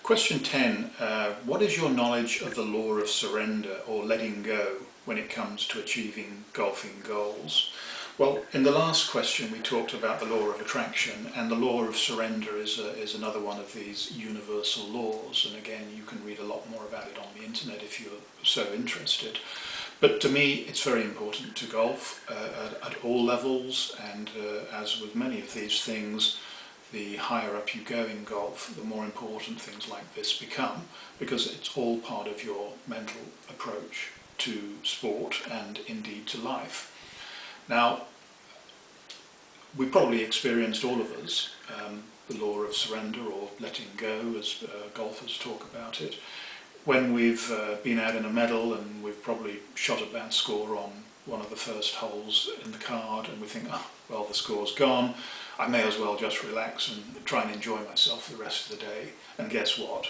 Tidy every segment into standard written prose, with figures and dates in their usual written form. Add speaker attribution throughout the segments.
Speaker 1: Question 10. What is your knowledge of the law of surrender or letting go when it comes to achieving golfing goals? Well, in the last question we talked about the law of attraction, and the law of surrender is another one of these universal laws, and again you can read a lot more about it on the internet if you're so interested. But to me it's very important to golf at all levels, and as with many of these things, the higher up you go in golf, the more important things like this become, because it's all part of your mental approach to sport and indeed to life. Now, we probably experienced, all of us, the law of surrender or letting go, as golfers talk about it, when we've been out in a medal and we've probably shot a bad score on one of the first holes in the card, and we think, oh, well, the score's gone, I may as well just relax and try and enjoy myself the rest of the day. And guess what?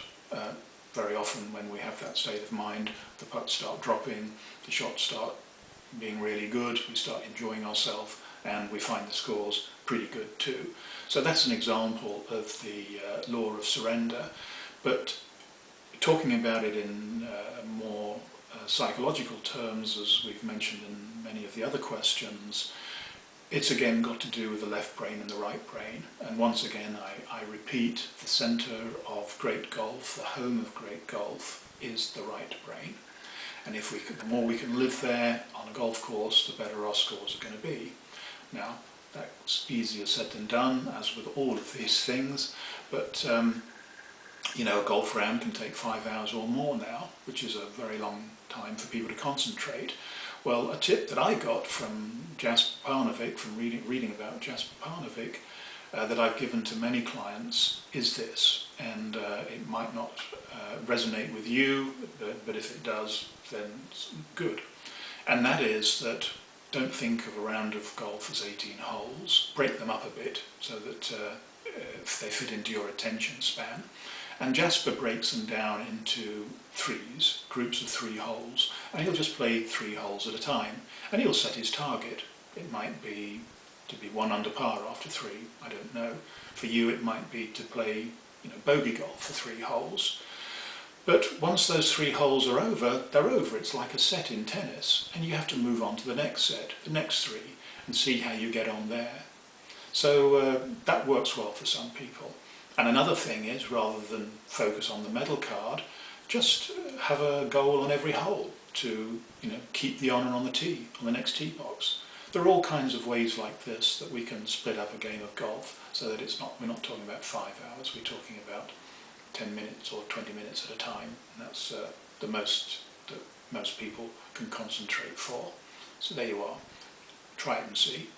Speaker 1: Very often when we have that state of mind, the putts start dropping, the shots start being really good, we start enjoying ourselves, and we find the scores pretty good too. So that's an example of the law of surrender. But talking about it in more psychological terms, as we've mentioned in many of the other questions, it's again got to do with the left brain and the right brain. And once again, I repeat, the centre of great golf, the home of great golf, is the right brain. And if the more we can live there on a golf course, the better our scores are going to be. Now, that's easier said than done, as with all of these things, but you know, a golf round can take 5 hours or more now, which is a very long time for people to concentrate. Well, a tip that I got from Jasper Parnevik, from reading about Jasper Parnevik, that I've given to many clients is this, and it might not resonate with you, but if it does, then it's good. And that is that don't think of a round of golf as 18 holes, break them up a bit so that if they fit into your attention span. And Jasper breaks them down into threes, groups of 3 holes, and he'll just play 3 holes at a time, and he'll set his target. It might be to be 1 under par after 3, I don't know. For you it might be to play, you know, bogey golf for 3 holes. But once those 3 holes are over, they're over. It's like a set in tennis, and you have to move on to the next set, the next 3, and see how you get on there. So that works well for some people. And another thing is, rather than focus on the medal card, just have a goal on every hole to, you know, keep the honour on the tee, on the next tee box. There are all kinds of ways like this that we can split up a game of golf so that we're not talking about 5 hours, we're talking about 10 minutes or 20 minutes at a time. And that's the most that most people can concentrate for. So there you are. Try it and see.